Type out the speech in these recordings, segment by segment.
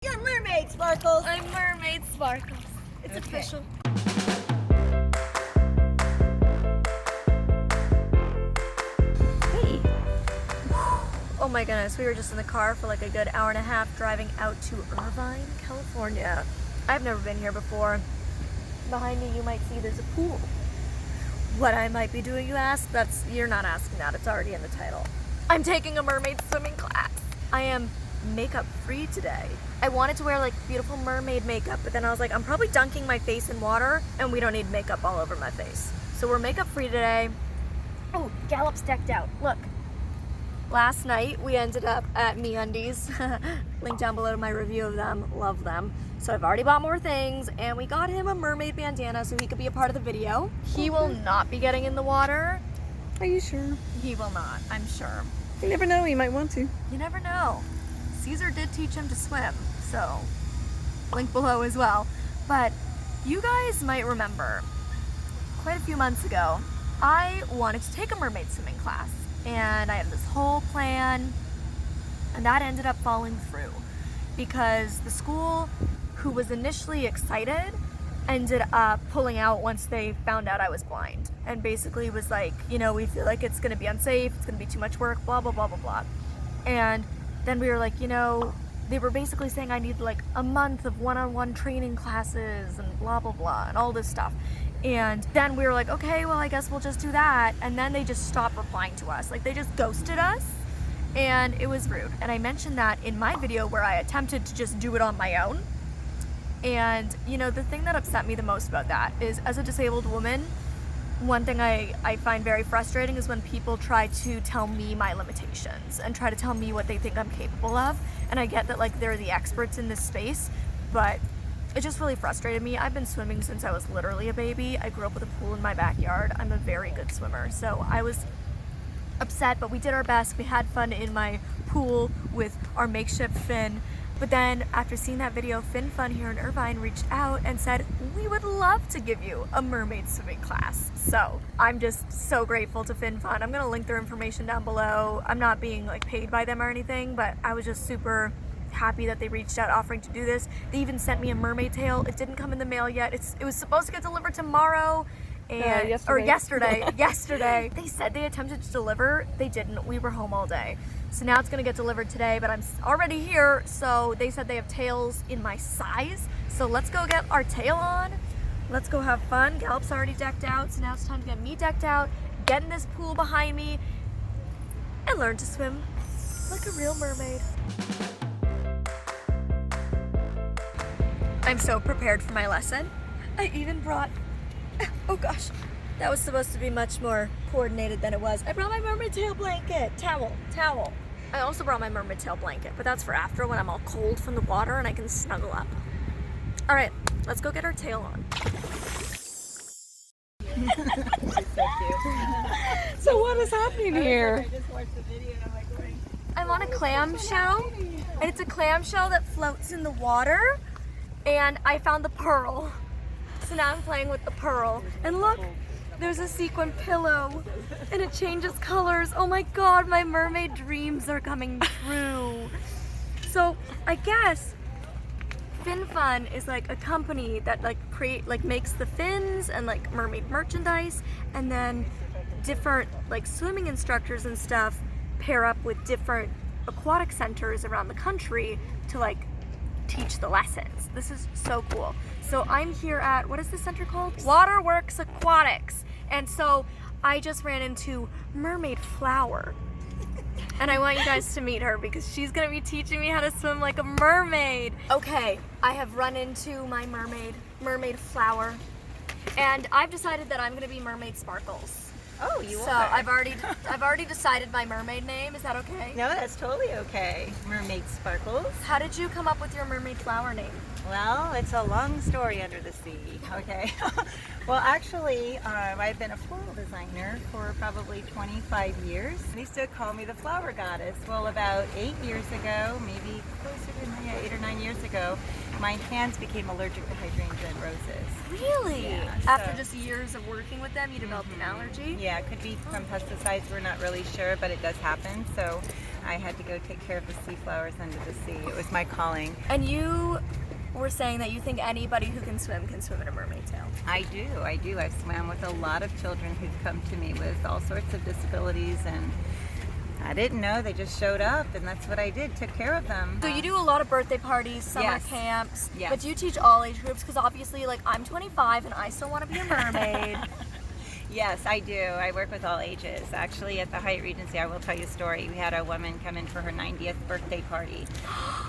You're Mermaid Sparkles. I'm Mermaid Sparkles. It's Okay. official. Hey. Oh my goodness, we were just in the car for like a good hour and a half driving out to Irvine, California. I've never been here before. Behind me you might see there's a pool. What I might be doing, you ask? You're not asking that, it's already in the title. I'm taking a mermaid swimming class. I am makeup free today. I wanted to wear like beautiful mermaid makeup, but then I was like, I'm probably dunking my face in water and we don't need makeup all over my face. So we're makeup free today. Oh, Gallup's decked out, look. Last night we ended up at MeUndies. Link down below to my review of them, love them. So I've already bought more things and we got him a mermaid bandana so he could be a part of the video. He will not be getting in the water. Are you sure? He will not, I'm sure. You never know, you might want to. You never know. Caesar did teach him to swim, so link below as well. But you guys might remember, quite a few months ago, I wanted to take a mermaid swimming class. And I had this whole plan, and that ended up falling through because the school, who was initially excited, ended up pulling out once they found out I was blind, and basically was like, you know, we feel like it's gonna be unsafe, it's gonna be too much work, blah blah blah blah blah. And then we were like, you know, they were basically saying I need like a month of one-on-one training classes and blah blah blah and all this stuff. And then we were like, okay, well I guess we'll just do that. And then they just stopped replying to us, like they just ghosted us, and it was rude. And I mentioned that in my video where I attempted to just do it on my own. And you know, the thing that upset me the most about that is, as a disabled woman, one thing I find very frustrating is when people try to tell me my limitations and try to tell me what they think I'm capable of. And I get that like they're the experts in this space, but it just really frustrated me. I've been swimming since I was literally a baby. I grew up with a pool in my backyard. I'm a very good swimmer, so I was upset, but we did our best. We had fun in my pool with our makeshift fin. But then after seeing that video, Fin Fun here in Irvine reached out and said, we would love to give you a mermaid swimming class. So I'm just so grateful to Fin Fun. I'm gonna link their information down below. I'm not being like paid by them or anything, but I was just super happy that they reached out offering to do this. They even sent me a mermaid tail. It didn't come in the mail yet. It was supposed to get delivered tomorrow. And yesterday. They said they attempted to deliver. They didn't. We were home all day. So now it's gonna get delivered today, but I'm already here. So they said they have tails in my size. So let's go get our tail on. Let's go have fun. Gallup's already decked out. So now it's time to get me decked out, get in this pool behind me, and learn to swim like a real mermaid. I'm so prepared for my lesson. I even brought, oh gosh, that was supposed to be much more coordinated than it was. I brought my mermaid tail blanket, towel. I also brought my mermaid tail blanket, but that's for after when I'm all cold from the water and I can snuggle up. All right, let's go get our tail on. She's so cute. So what is happening here? I just watched the video and I'm like going, I'm on a clamshell, and it's a clamshell that floats in the water, and I found the pearl. So now I'm playing with the pearl, and look, there's a sequin pillow, and it changes colors. Oh my god, my mermaid dreams are coming true. So I guess Fin Fun is like a company that makes the fins and like mermaid merchandise, and then different like swimming instructors and stuff pair up with different aquatic centers around the country to like teach the lessons. This is so cool. So I'm here at, what is this center called? Waterworks Aquatics. And so I just ran into Mermaid Flower. And I want you guys to meet her because she's gonna be teaching me how to swim like a mermaid. Okay, I have run into my Mermaid Flower. And I've decided that I'm gonna be Mermaid Sparkles. oh, you So are. I've already decided my mermaid name. Is that okay? No, that's totally okay. Mermaid Sparkles. How did you come up with your Mermaid Flower name? Well, it's a long story under the sea, okay? Well, actually, I've been a floral designer for probably 25 years. They used to call me the flower goddess. Well, about 8 years ago, maybe closer to 8 or 9 years ago, my hands became allergic to hydrangea and roses. Really? Yeah, After so- just years of working with them, you developed an allergy? Yeah, it could be from pesticides. We're not really sure, but it does happen. So I had to go take care of the sea flowers under the sea. It was my calling. And you were saying that you think anybody who can swim in a mermaid tail. I do. I've swam with a lot of children who've come to me with all sorts of disabilities, and I didn't know. They just showed up, and that's what I did. Took care of them. So you do a lot of birthday parties, summer Yes. camps, Yes. but do you teach all age groups? Because obviously, like, I'm 25 and I still want to be a mermaid. Yes, I do. I work with all ages. Actually, at the Hyatt Regency, I will tell you a story. We had a woman come in for her 90th birthday party,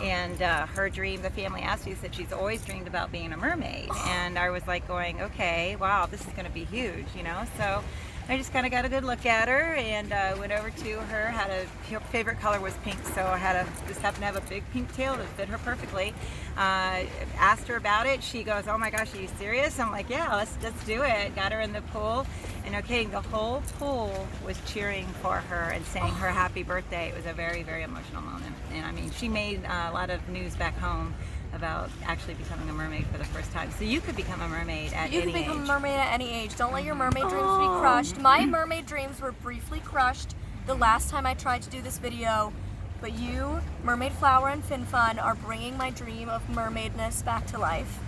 and her dream, the family asked me, said she's always dreamed about being a mermaid. And I was like going, okay, wow, this is going to be huge, you know? So I just kind of got a good look at her and went over to her. Her favorite color was pink, so I just happened to have a big pink tail that fit her perfectly. Asked her about it. She goes, "Oh my gosh, are you serious?" I'm like, "Yeah, let's do it." Got her in the pool, and okay, the whole pool was cheering for her and saying her happy birthday. It was a very, very emotional moment, and I mean, she made a lot of news back home about actually becoming a mermaid for the first time. So you could become a mermaid at You any can become age. a mermaid at any age. Don't let your mermaid dreams be crushed. My mermaid dreams were briefly crushed the last time I tried to do this video, but you, Mermaid Flower and Fin Fun, are bringing my dream of mermaidness back to life.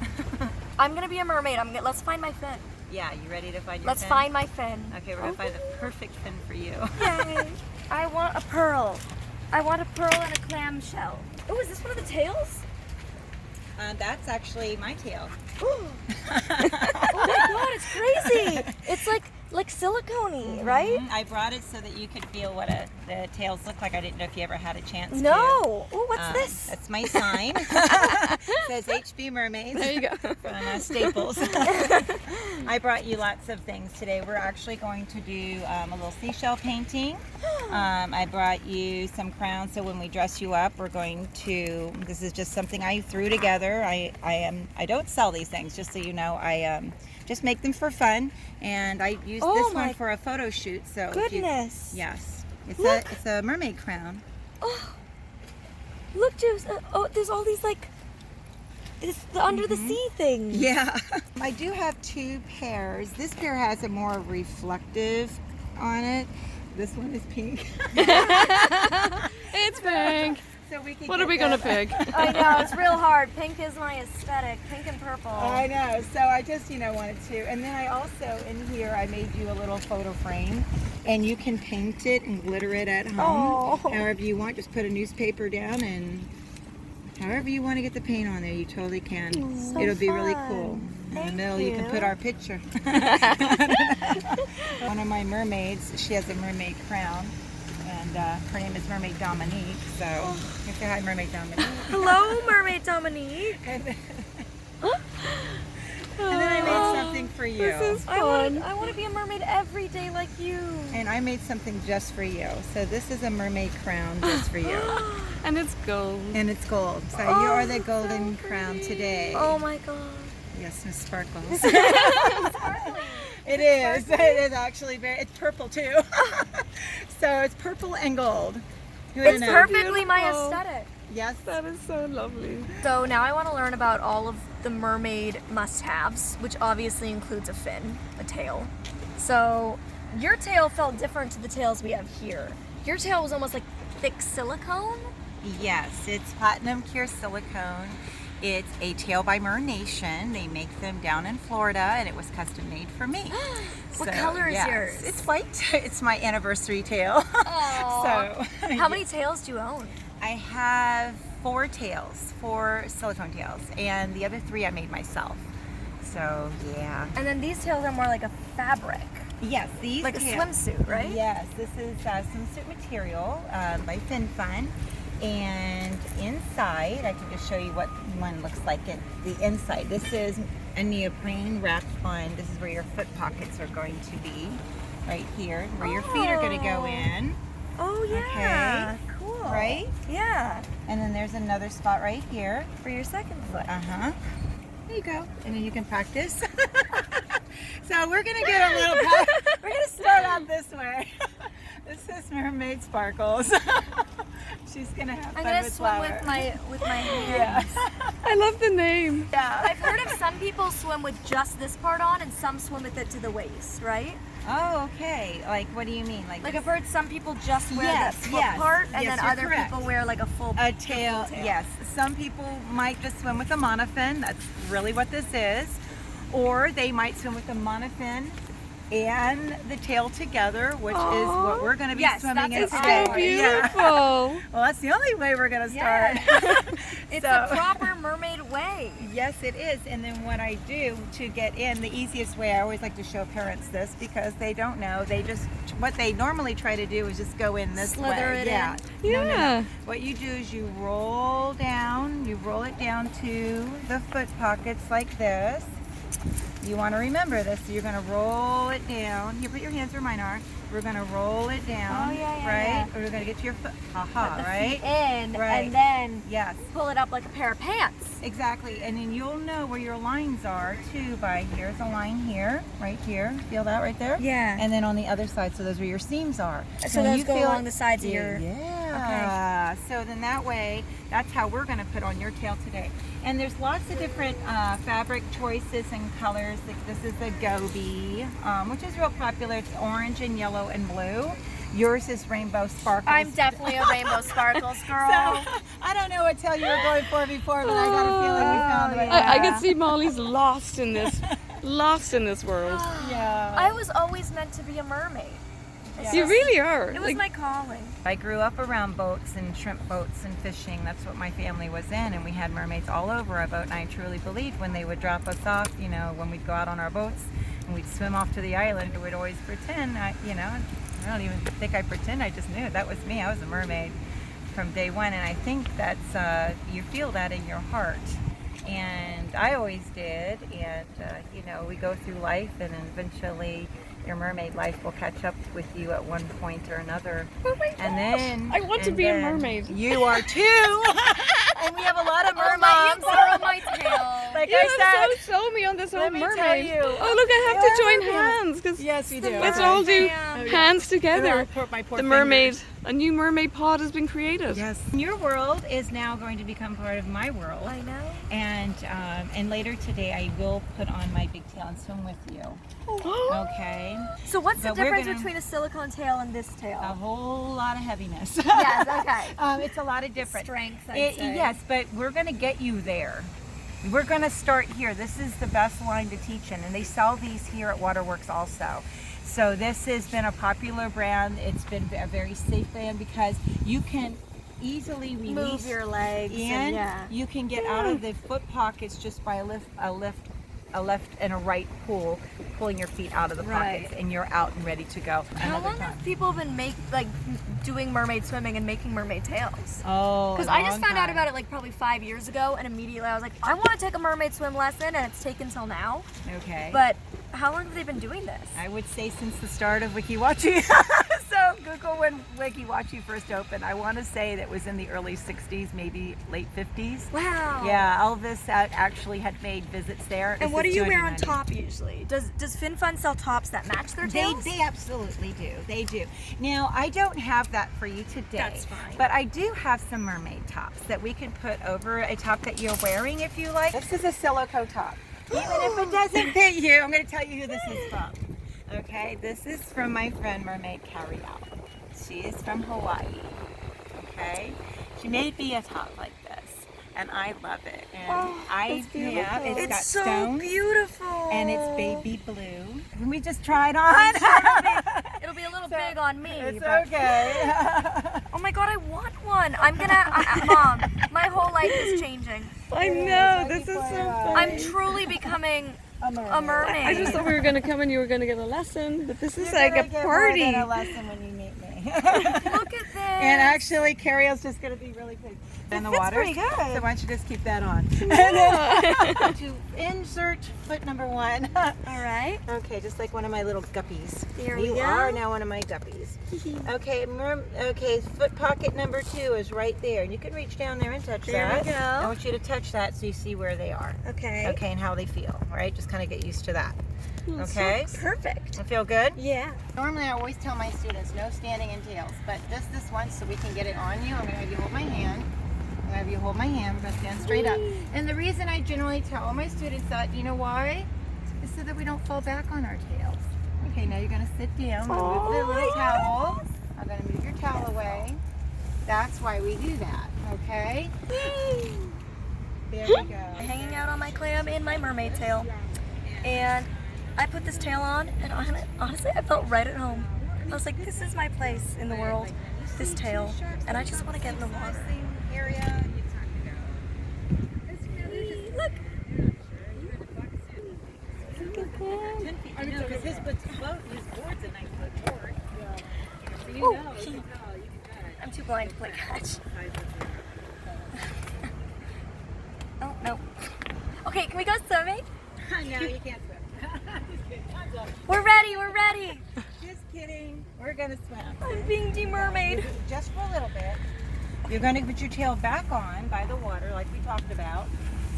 I'm gonna be a mermaid. Let's find my fin. Yeah, you ready to find your Let's fin? find my fin. Okay, we're gonna find the perfect fin for you. Yay! I want a pearl. I want a pearl and a clamshell. Oh, is this one of the tails? That's actually my tail. Oh my god, it's crazy! It's like silicone-y, right? I brought it so that you could feel what the tails look like. I didn't know if you ever had a chance to. No! Oh, what's this? That's my sign. It says HB Mermaids. There you go. From Staples. I brought you lots of things today. We're actually going to do a little seashell painting. I brought you some crowns, so when we dress you up, we're going to, this is just something I threw together. I don't sell these things, just so you know. I just make them for fun, and I used this one for a photo shoot. So Goodness! yes, Look. it's a mermaid crown. Oh, look, Juice. There's all these it's the under the sea things. Yeah. I do have two pairs. This pair has a more reflective on it. This one is pink. It's pink. So we can What are we gonna pick? I know, it's real hard. Pink is my aesthetic. Pink and purple. I know. So I just, wanted to. And then I also, in here, I made you a little photo frame. And you can paint it and glitter it at home. Oh. However you want. Just put a newspaper down, and however you want to get the paint on there, you totally can. So It'll be really fun. cool. In the Thank middle, you can you. put our picture. One of my mermaids, she has a mermaid crown. And her name is Mermaid Dominique. So, you say hi, Mermaid Dominique. Hello, Mermaid Dominique. And then I made something for you. This is I fun. want to be a mermaid every day like you. And I made something just for you. So this is a mermaid crown just for you. And it's gold. And it's gold. So you are the golden crown today. Oh my god. Yes, Miss Sparkles. Sparkly. It is. It is actually it's purple too. So it's purple and gold. Who would It's have known? perfectly my Beautiful. aesthetic. Yes. That is so lovely. So now I want to learn about all of the mermaid must-haves, which obviously includes a fin, a tail. So your tail felt different to the tails we have here. Your tail was almost like thick silicone. Yes, it's platinum cure silicone. It's a tail by Mer Nation. They make them down in Florida, and it was custom made for me. What color is yours? It's white. It's my anniversary tail. Aw. So How many tails do you own? I have 4 tails, 4 silicone tails, and the other 3 I made myself. So yeah. And then these tails are more like a fabric, Yes, these like a tails. swimsuit, right? Yes, this is swimsuit material by Fin Fun. And inside, I can just show you what one looks like at the inside. This is a neoprene wrapped on, this is where your foot pockets are going to be, right here, where your feet are going to go in, Oh yeah. Okay. Cool. right? Yeah. And then there's another spot right here. For your second foot. Uh-huh. There you go. And then you can practice. So we're going to get a little, we're going to start out this way. This is Mermaid Sparkles. She's going to have I'm fun gonna with swim flour. with my hands. Yeah. I love the name. Yeah. I've heard of some people swim with just this part on and some swim with it to the waist, right? Oh, okay. Like, what do you mean? Like I've heard some people just wear Yes, the foot yes. part and Yes, then you're other correct. people wear like a full A tail, full tail. yes. Some people might just swim with a monofin. That's really what this is. Or they might swim with the monofin and the tail together, which is what we're going to be Yes, swimming in that's It's today. so beautiful. Well, that's the only way we're going to start. Yeah. It's So- the proper mermaid way. Yes, it is. And then what I do to get in, the easiest way, I always like to show parents this because they don't know. They just, what they normally try to do is just go in this Slither way. it yeah. in. No, no, no. Yeah. What you do is you roll it down to the foot pockets like this. You want to remember this. So you're going to roll it down. You put your hands where mine are. We're going to roll it down, Oh, yeah, right? yeah. Or we're going to get to your foot, Put the right? feet in Right. and then Yes. pull it up like a pair of pants. Exactly, and then you'll know where your lines are too by here's a line here, right here. Feel that right there? Yeah. And then on the other side, so those where your seams are. So when those you go feel along the sides of your- Yeah. So then that way, that's how we're going to put on your tail today. And there's lots of different fabric choices and colors. Like this is the Gobi, which is real popular. It's orange and yellow and blue. Yours is rainbow sparkles. I'm definitely a rainbow sparkles girl. So, I don't know what tail you were going for before, but I got a feeling we found the right I one. can see Molly's lost in this world. Yeah. I was always meant to be a mermaid. It's You just- really are. It was Like, my calling. I grew up around boats and shrimp boats and fishing. That's what my family was in, and we had mermaids all over our boat. And I truly believed when they would drop us off, you know, when we'd go out on our boats and we'd swim off to the island, we'd always pretend. I don't even think I pretend. I just knew that was me. I was a mermaid from day one, and I think that's you feel that in your heart. And I always did. And we go through life, and eventually your mermaid life will catch up with you at one point or another. oh my And gosh. then I want to and be a then mermaid. You are too. And we have a lot of Oh, mermaids. my, you borrow my tail. Like You I have said. so sold me on this whole Let me tell mermaid. you. Oh look, I have You to join are mermaid. hands because Yes, we do. let's all do Fam. hands together. My poor The mermaid, fingers. a new mermaid pod has been created. Yes. Your world is now going to become part of my world. I know. And later today I will put on my big tail and swim with you. Okay. So what's the But we're difference gonna- between a silicone tail and this A tail? whole lot of heaviness. Yes, okay. It's a lot of different. Strength, I'd say. Yes, but we're going to get you there. We're going to start here. This is the best line to teach in, and they sell these here at Waterworks also. So this has been a popular brand. It's been a very safe brand because you can easily release Move your legs and yeah. you can get out of the foot pockets just by a left and a right pull, pulling your feet out of the Right. pockets, and you're out and ready to go. How another long time. have people been doing mermaid swimming and making mermaid tails? Oh, Because I just found out about it like probably 5 years ago, and immediately I was like, I want to take a mermaid swim lesson, and it's taken till now. Okay. But how long have they been doing this? I would say since the start of WikiWatchy. So Google when WikiWatchy first opened. I want to say that was in the early 60s, maybe late 50s. Wow. Yeah, Elvis actually had made visits there. And This what do is you wear on 290. top usually? Does FinFun sell tops that match their tails? They absolutely do. They do. Now, I don't have that for you today. That's fine. But I do have some mermaid tops that we can put over a top that you're wearing if you like. This is a silico top. Even if it doesn't fit you, I'm going to tell you who this is from. Okay, this is from my friend Mermaid Carryout. She is from Hawaii. Okay, she made me a top like this, and I love it. And it's got so stones. beautiful. And it's baby blue. Can we just try it on? It'll be a little big on me. It's but- okay. Oh my god, I want one. I'm gonna, Mom, my whole life is changing. I know, this is so fun. I'm truly becoming a mermaid. I just thought we were going to come and you were going to get a lesson, but this is You're like gonna a get party. more than a lesson when you meet me. Look at this. And actually, Carrio's just going to be really big in the fits water. pretty good. So why don't you just keep that on? And then to insert foot number 1. All right. Okay, just like one of my little guppies. There we You go. are now one of my guppies. Okay, okay, foot pocket number 2 is right there. You can reach down there and touch There that. we go. I want you to touch that so you see where they are. Okay. Okay, and how they feel, all right? Just kind of get used to that. Okay? Perfect. I feel good? Yeah. Normally I always tell my students no standing in tails, but this once so we can get it on you. I'm going to have you hold my hand. Whenever you hold my hand, we're gonna stand straight up. And the reason I generally tell all my students that, you know why? Is so that we don't fall back on our tails. Okay, now you're gonna sit down. I'm gonna move the little towel. I'm gonna move your towel away. That's why we do that, okay? There we go. Hanging out on my clam in my mermaid tail. And I put this tail on, and honestly, I felt right at home. I was like, this is my place in the world, this tail, and I just want to get in the water. Look! I know, because his boat's a 9-foot board. So you Ooh. know, you can I'm too blind to play catch. Oh, no. Okay, can we go swimming? No, you can't swim. We're ready, we're ready. Just kidding. We're gonna swim. I'm being demermaid. Just for a little bit. You're gonna put your tail back on by the water like we talked about.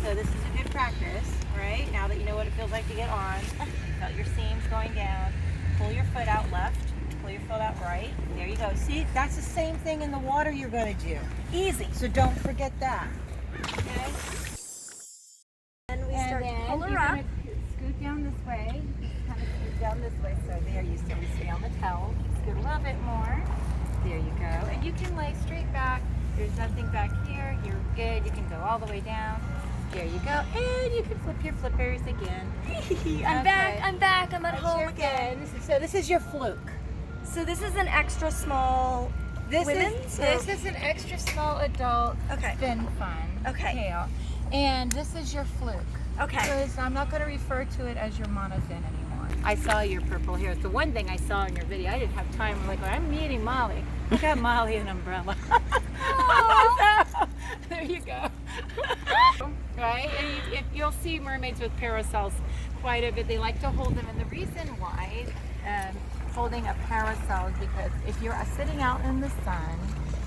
So this is a good practice, right? Now that you know what it feels like to get on. You felt your seams going down. Pull your foot out left. Pull your foot out right. There you go. See, that's the same thing in the water you're gonna do. Easy. So don't forget that. Okay? And we start to pull her you're up. gonna scoot down this way. Just kind of scoot down this way. So there you still stay on the towel. Scoot a little bit more. There you go. And you can lay straight back. There's nothing back here. You're good. You can go all the way down. There you go. And you can flip your flippers again. I'm back, I'm back, I'm at home You're again. good. So this is your Fluke. So this is an extra small women's? This is an extra small adult Okay. spin fun tail. And this is your Fluke. Okay. Because I'm not going to refer to it as your monofin anymore. I saw your purple hair. It's the one thing I saw in your video. I didn't have time. I'm like, I'm meeting Molly. I got Molly an umbrella. So, there you go. Right? And you'll see mermaids with parasols quite a bit. They like to hold them. And the reason why holding a parasol is because if you're sitting out in the sun,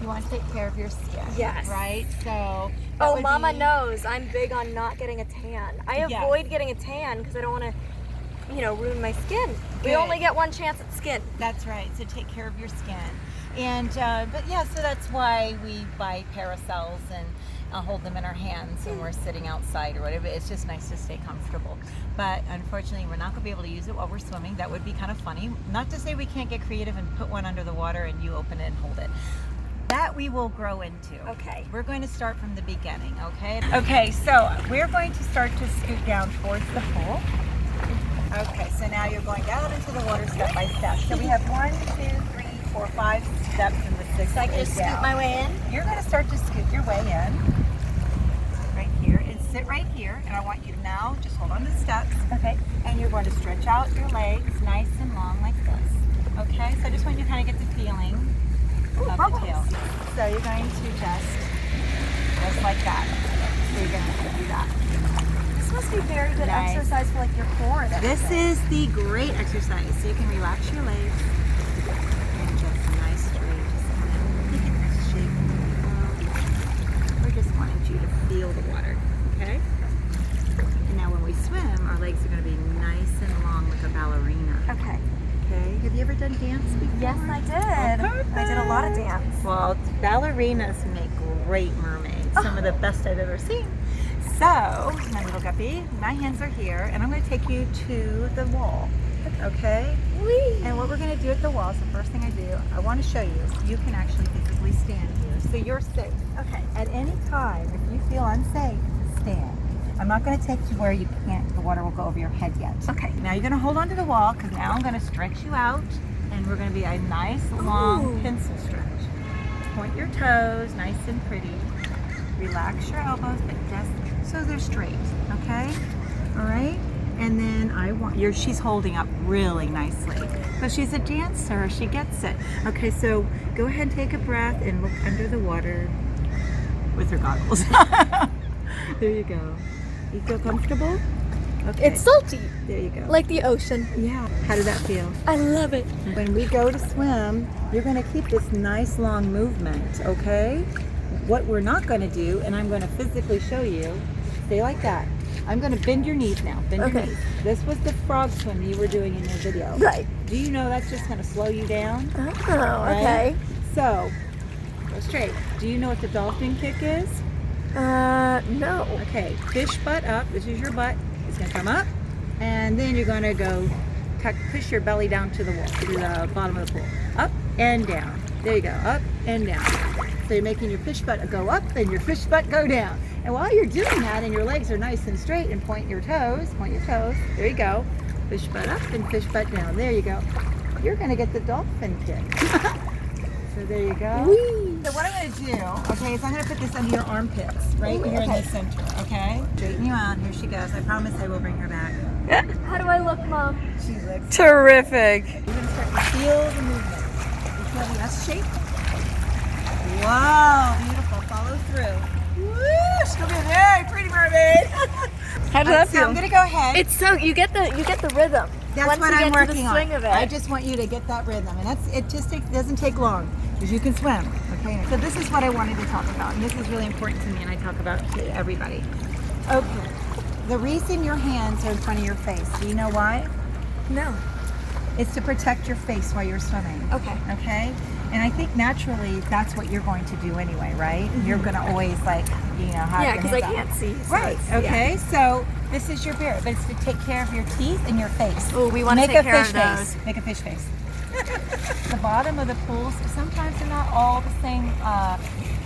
you want to take care of your skin. Yes. Right? So. Oh, Mama knows I'm big on not getting a tan. I Yes. avoid getting a tan because I don't want to, ruin my skin. We Good. only get one chance at skin. That's right. So take care of your skin. And but yeah, so that's why we buy parasols and hold them in our hands when we're sitting outside or whatever. It's just nice to stay comfortable. But unfortunately, we're not going to be able to use it while we're swimming. That would be kind of funny. Not to say we can't get creative and put one under the water and you open it and hold it. That we will grow into. Okay. We're going to start from the beginning, okay? Okay, so we're going to start to scoot down towards the pool. Okay, so now you're going down into the water step by step. So we have 1, 2, 3, 4, 5 steps in the 6th. So I can just scoot my way in? You're going to start to scoot your way in. Right here. And sit right here. And I want you to now just hold on to the steps. Okay. And you're going to stretch out your legs nice and long like this. Okay? So I just want you to kind of get the feeling of the tail. So you're going to just like that. So you're going to do that. This must be very good Nice. exercise for like your core and This everything. is the great exercise. So you can relax your legs and just nice straight. Just kind of make it this shape. We're just wanting you to feel the water, okay? And now when we swim, our legs are going to be nice and long like a ballerina. Okay. Okay. Have you ever done dance before? Yes, I did. Oh, I did a lot of dance. Well, ballerinas make great mermaids. Some of the best I've ever seen. So, my little guppy, my hands are here, and I'm going to take you to the wall, okay? Whee! And what we're going to do at the wall is the first thing I do, I want to show you, you can actually physically stand here, so you're safe. Okay. At any time, if you feel unsafe, stand. I'm not going to take you where you can't, the water will go over your head yet. Okay. Now you're going to hold on to the wall, because now I'm going to stretch you out, and we're going to be a nice, long Ooh. pencil stretch. Point your toes, nice and pretty. Relax your elbows, but just so they're straight, okay? All right? And then she's holding up really nicely. But she's a dancer, she gets it. Okay, so go ahead and take a breath and look under the water with her goggles. There you go. You feel comfortable? Okay. It's salty, There you go. like the ocean. Yeah. How did that feel? I love it. When we go to swim, you're going to keep this nice long movement, okay? What we're not going to do, and I'm going to physically show you, stay like that. I'm going to bend your knees now. Bend your Okay. knees. This was the frog swim you were doing in your video. Right. Do you know that's just going to slow you down? Oh, okay. So, go straight. Do you know what the dolphin kick is? No. Okay, fish butt up. This is your butt. It's gonna come up, and then you're gonna go push your belly down to the wall, to the bottom of the pool. Up and down. There you go. Up and down. So you're making your fish butt go up and your fish butt go down. And while you're doing that, and your legs are nice and straight, and point your toes. There you go. Fish butt up and fish butt down. There you go. You're gonna get the dolphin kick. So there you go. Whee! So what I'm going to do, okay, is I'm going to put this under your armpits, right here in the center, okay? Straighten you out. Here she goes. I promise I will bring her back. How do I look, Mom? She looks. Terrific. You're going to start to feel the movement. You feel the S shape? Wow, beautiful. Follow through. Woo! She's going to be a very pretty mermaid. How does that So feel? I'm going to go ahead. It's so you get the rhythm. That's once what you I'm get to working the swing on. of it. I just want you to get that rhythm, and it just doesn't take long because you can swim. Okay, so this is what I wanted to talk about, and this is really important to me, and I talk about it to everybody. Okay, the reason your hands are in front of your face, do you know why? No. It's to protect your face while you're swimming. Okay. Okay, and I think naturally that's what you're going to do anyway, right? You're going to always have Yeah, your because I hands can't up. see. So Right. it's- Okay. So this is your beard, but it's to take care of your teeth and your face. Oh, we want to Make take a care fish of face. those. Make a fish face. The bottom of the pools, sometimes they're not all the same.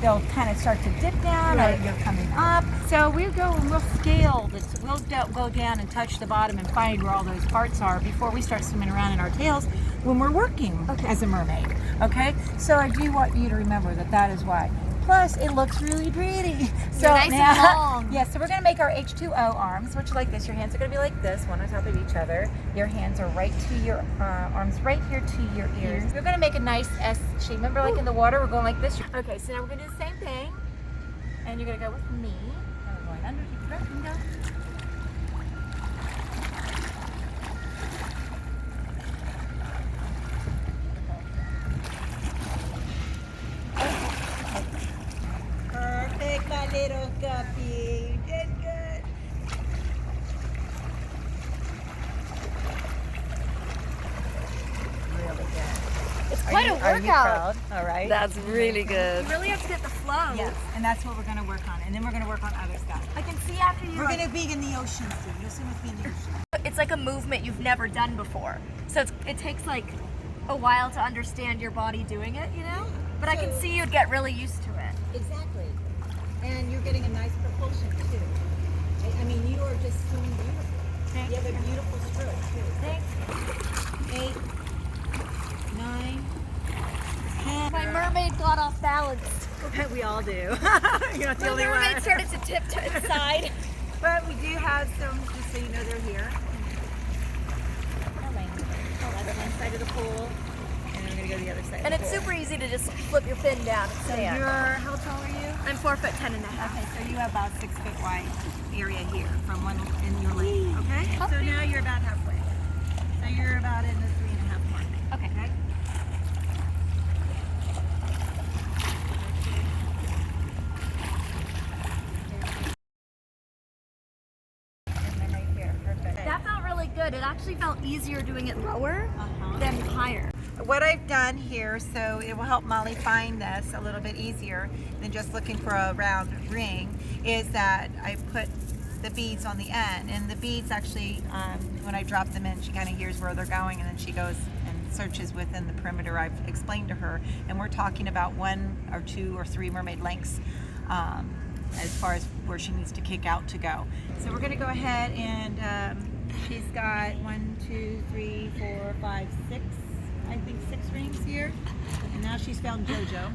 They'll kind of start to dip down, Right. or you're coming up. So we'll go and we'll scale this. We'll go down and touch the bottom and find where all those parts are before we start swimming around in our tails when we're working as a mermaid. Okay. So I do want you to remember that is why. Plus, it looks really pretty. So nice and long. Yeah, so we're gonna make our H2o arms, which are like this. Your hands are gonna be like this, one on top of each other. Your hands are right to your arms, right here to your ears. We're gonna make a nice S shape. Remember, like in the water, we're going like this. Okay, so now we're gonna do the same thing, and you're gonna go with me. And we're going under, take a breath, and go. Perfect, my little guppy. You did good. Really good. It's quite a Are you workout. proud? All right. That's really good. You really have to get the flow. Yes, and that's what we're going to work on. And then we're going to work on other stuff. I can see after you. We're going to be in the ocean soon. You'll swim with me in the ocean. It's like a movement you've never done before. So it takes like a while to understand your body doing it, you know? But I can see you'd get really used to it. Exactly. And you're getting a nice propulsion too. I mean, you are just swimming beautifully. Thank You have a beautiful stroke too. Thanks. 8, 9, 10. My mermaid got off balance. We all do. You're not the My only mermaid one. started to tip to its side. But we do have some, just so you know, they're here. That's one side of the pool, and then we're gonna go to the other side. And of the it's pool. super easy to just flip your fin down and So stand. you're, how tall are you? I'm 4'10" and a half. Okay, so you have about 6 foot wide area here from one in your lane. Okay. So now you're about halfway. So you're about in the 3.5 mark. Okay. Okay. And then right here, perfect. That felt really good. It actually felt easier doing it lower than higher. What I've done here, so it will help Molly find this a little bit easier than just looking for a round ring, is that I put the beads on the end, and the beads actually, when I drop them in, she kind of hears where they're going, and then she goes and searches within the perimeter I've explained to her, and we're talking about 1 or 2 or 3 mermaid lengths as far as where she needs to kick out to go. So we're going to go ahead and she's got 1, 2, 3, 4, 5, 6. I think 6 rings here, and now she's found JoJo.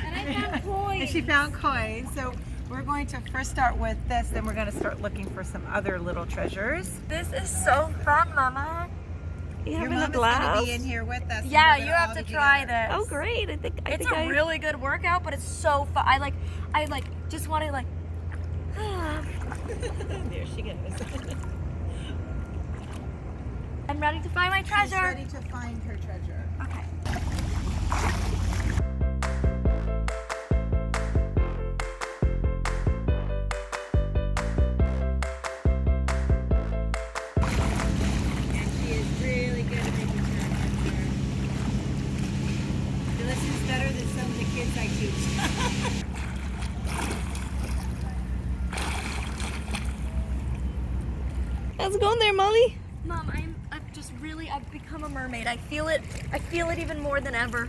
And I found coins. And she found coins. So we're going to first start with this, then we're going to start looking for some other little treasures. This is so fun, Mama. You Your having a mom is going to blast? be in here with us. and Yeah, we're you gonna have all to be try together. this. Oh, great! I think It's a really good workout, but it's so fun. I just want to There she goes. I'm ready to find my She's treasure. ready to find her treasure. Okay. And she is really good at making her answer. She listens better than some of the kids I teach. How's it going there, Molly? Mom, I've become a mermaid. I feel it even more than ever.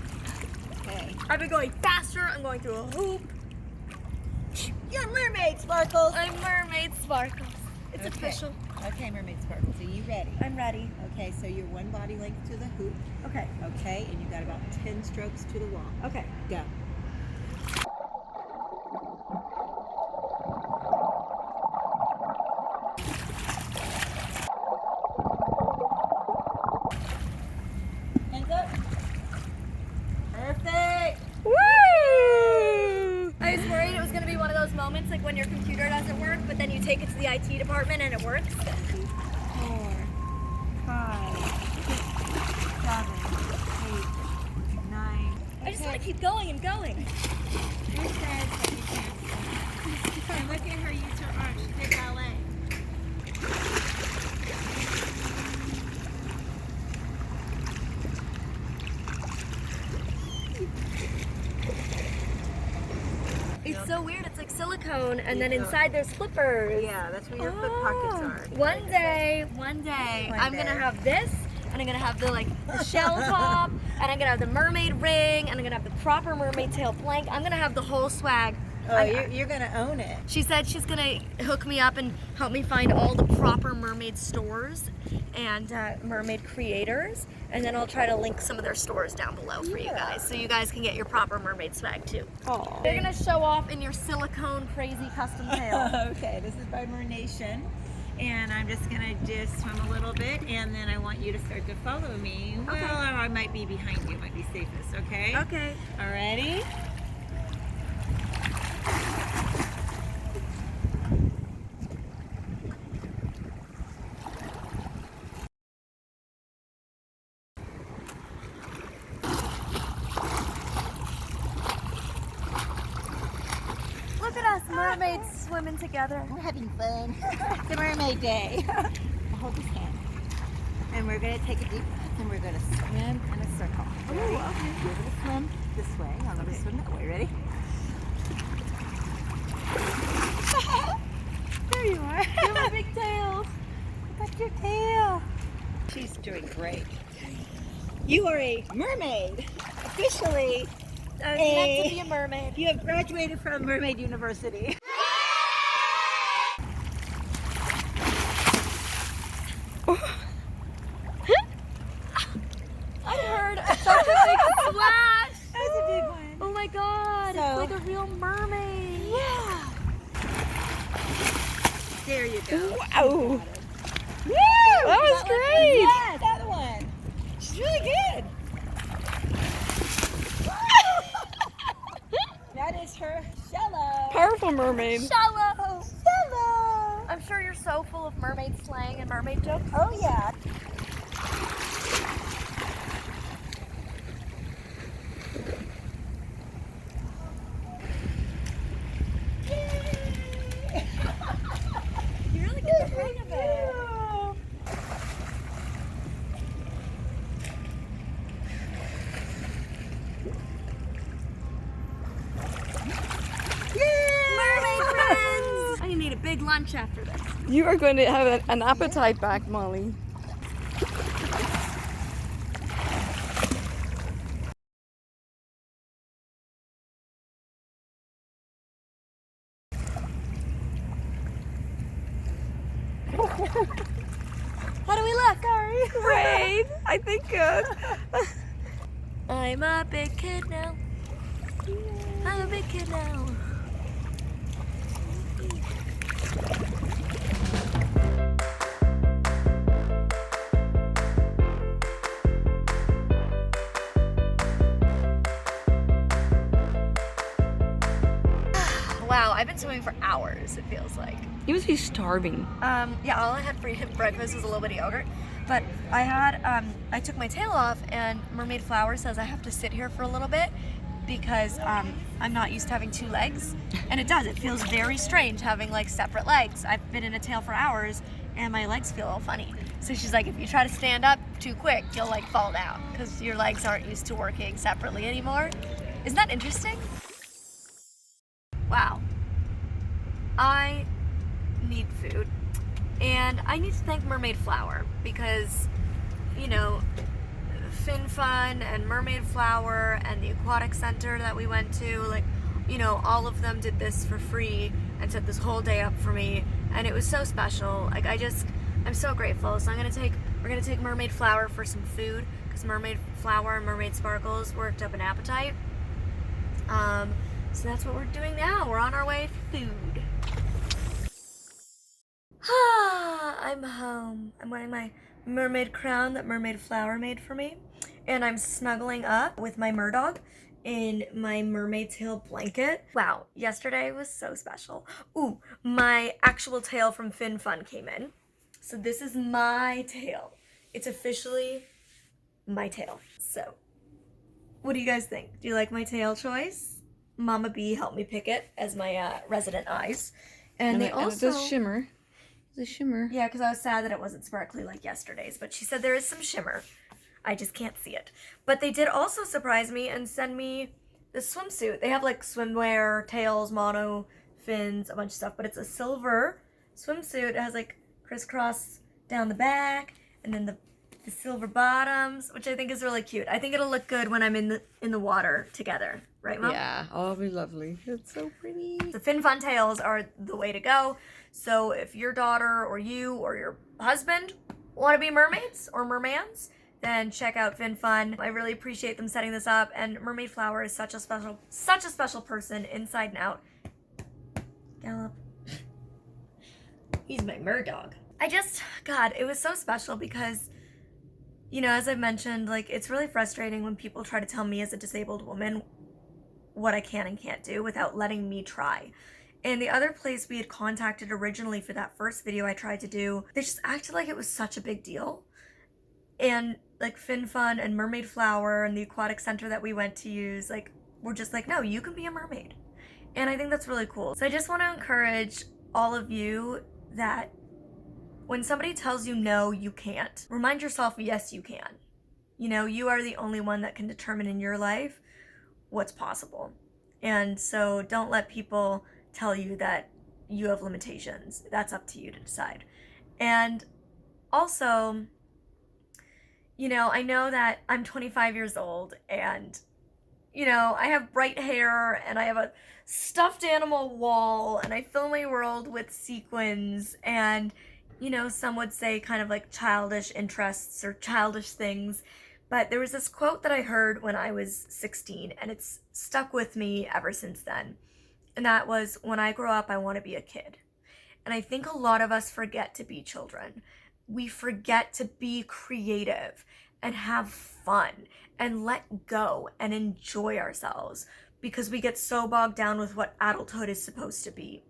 Okay. I've been going faster, I'm going through a hoop. You're Mermaid Sparkles. I'm Mermaid Sparkles. It's Okay. official. Okay, Mermaid Sparkles, are you ready? I'm ready. Okay, so you're one body length to the hoop. Okay. Okay, and you got about 10 strokes to the wall. Okay. Go. Hands up. Perfect. Woo! I was worried it was going to be one of those moments like when your computer doesn't work, but then you take it to the IT department and it works. 4, 5, 6, 7, 8, 9. I just want to keep going and going. Who says that you can't? And look at her use her arms. She did ballet. It's so weird. It's like silicone, and then inside there's flippers. Yeah, that's where your foot pockets are. One day, One I'm gonna day. have this, and I'm gonna have the shell top, and I'm gonna have the mermaid ring, and I'm gonna have the proper mermaid tail blank. I'm gonna have the whole swag. Oh, you're gonna own it. She said she's gonna hook me up and help me find all the proper mermaid stores and mermaid creators, and then I'll try to link some of their stores down below for you guys, so you guys can get your proper mermaid swag too. Aw. You're gonna show off in your silicone crazy custom tail. Okay, this is by Mernation. And I'm just gonna just swim a little bit, and then I want you to start to follow me. Well, Okay. I might be behind you, might be safest, okay? Okay. Alrighty? Look at us mermaids swimming together. We're having fun. It's a mermaid day. I'll hold this hand. And we're going to take a deep breath and we're going to swim in a circle. Ready? okay. You're going to swim this way. I'm going to swim that way. Ready? There you are. You have a big tail. Look at your tail. She's doing great. You are a mermaid. Officially, I was meant to be a mermaid. you have graduated from Mermaid University. I heard such a big splash. That was a big one. Oh my god, So- it's like a real mermaid. Yeah. There you go. Wow. Woo! That was great. Yes, that one. She's really good. That is her shallow. Powerful mermaid. Shallow. Shallow. I'm sure you're so full of mermaid slang and mermaid jokes. Oh yeah. You really get the hang of it. Mermaid friends! I need a big lunch after this. You are going to have an appetite back, Molly. How do we look? Sorry. Great. I think good. I'm a big kid now. I'm a big kid now. Wow, I've been swimming for hours, it feels like. You must be starving. Yeah, all I had for breakfast was a little bit of yogurt. But I took my tail off, and Mermaid Flower says I have to sit here for a little bit because I'm not used to having two legs. And it does, it feels very strange having like separate legs. I've been in a tail for hours, and my legs feel all funny. So she's like, if you try to stand up too quick, you'll like fall down because your legs aren't used to working separately anymore. Isn't that interesting? Wow. I need food. And I need to thank Mermaid Flower because, you know, Fin Fun and Mermaid Flower and the aquatic center that we went to, like, you know, all of them did this for free and set this whole day up for me, and it was so special. Like, I'm so grateful. So we're gonna take Mermaid Flower for some food because Mermaid Flower and Mermaid Sparkles worked up an appetite. So that's what we're doing now. We're on our way for food. I'm home. I'm wearing my mermaid crown that Mermaid Flower made for me, and I'm snuggling up with my merdog in my mermaid tail blanket. Wow, yesterday was so special. Ooh, my actual tail from Fin Fun came in. So this is my tail. It's officially my tail. So, what do you guys think? Do you like my tail choice? Mama B helped me pick it as my resident eyes. And they also... it does shimmer. The shimmer. Yeah, because I was sad that it wasn't sparkly like yesterday's, but she said there is some shimmer. I just can't see it. But they did also surprise me and send me this swimsuit. They have like swimwear, tails, mono, fins, a bunch of stuff, but it's a silver swimsuit. It has like crisscross down the back, and then the silver bottoms, which I think is really cute. I think it'll look good when I'm in the water together. Right, Mom? Yeah, oh, it'll be lovely. It's so pretty. The Fin Fun tails are the way to go. So if your daughter or you or your husband want to be mermaids or mermans, then check out Fin Fun. I really appreciate them setting this up, and Mermaid Flower is such a special person inside and out. Gallop. He's my merdog. God, it was so special because, you know, as I've mentioned, like, it's really frustrating when people try to tell me as a disabled woman what I can and can't do without letting me try. And the other place we had contacted originally for that first video I tried to do, they just acted like it was such a big deal. And like Fin Fun and Mermaid Flower and the aquatic center that we went to use, like, we're just like, no, you can be a mermaid. And I think that's really cool. So I just want to encourage all of you that when somebody tells you no, you can't, remind yourself, yes, you can. You know, you are the only one that can determine in your life what's possible. And so don't let people tell you that you have limitations. That's up to you to decide. And also, you know, I know that I'm 25 years old and, you know, I have bright hair and I have a stuffed animal wall and I fill my world with sequins and, you know, some would say kind of like childish interests or childish things. But there was this quote that I heard when I was 16 and it's stuck with me ever since then. And that was, when I grow up, I want to be a kid. And I think a lot of us forget to be children. We forget to be creative and have fun and let go and enjoy ourselves because we get so bogged down with what adulthood is supposed to be.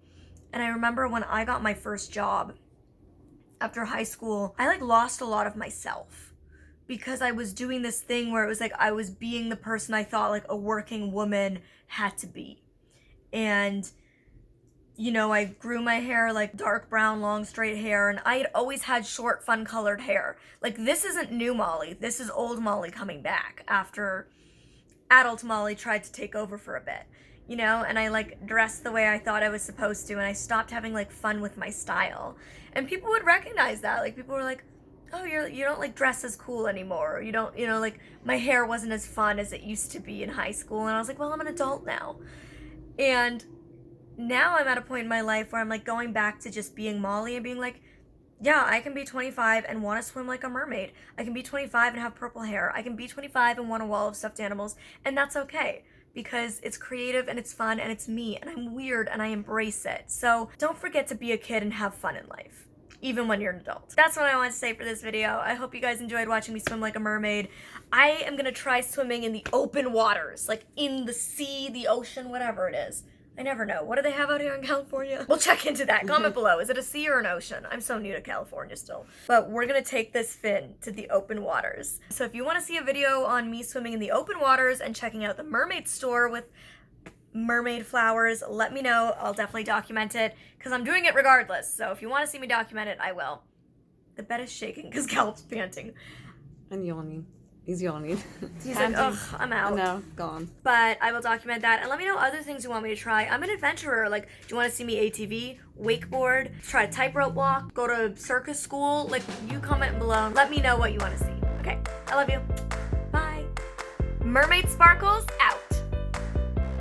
And I remember when I got my first job after high school, I like lost a lot of myself because I was doing this thing where it was like I was being the person I thought like a working woman had to be. And, you know, I grew my hair like dark brown, long, straight hair, and I had always had short, fun-colored hair. Like, this isn't new Molly. This is old Molly coming back after adult Molly tried to take over for a bit, you know? And I, like, dressed the way I thought I was supposed to, and I stopped having, like, fun with my style. And people would recognize that. Like, people were like, oh, you don't, like, dress as cool anymore. You don't, you know, like, my hair wasn't as fun as it used to be in high school. And I was like, well, I'm an adult now. And now I'm at a point in my life where I'm like going back to just being Molly and being like, yeah, I can be 25 and want to swim like a mermaid. I can be 25 and have purple hair. I can be 25 and want a wall of stuffed animals. And that's okay because it's creative and it's fun and it's me and I'm weird and I embrace it. So don't forget to be a kid and have fun in life, even when you're an adult. That's what I want to say for this video. I hope you guys enjoyed watching me swim like a mermaid. I am going to try swimming in the open waters, like in the sea, the ocean, whatever it is. I never know. What do they have out here in California? We'll check into that. Comment below. Is it a sea or an ocean? I'm so new to California still. But we're going to take this fin to the open waters. So if you want to see a video on me swimming in the open waters and checking out the mermaid store with mermaid flowers, let me know. I'll definitely document it because I'm doing it regardless. So if you want to see me document it, I will. The bed is shaking because Gallup's panting. And yawning. He's yawning. He's like, ugh, I'm out. No, gone. But I will document that and let me know other things you want me to try. I'm an adventurer. Like, do you want to see me ATV, wakeboard, try a tightrope walk, go to circus school? Like, you comment below. Let me know what you want to see. Okay, I love you. Bye. Mermaid Sparkles out.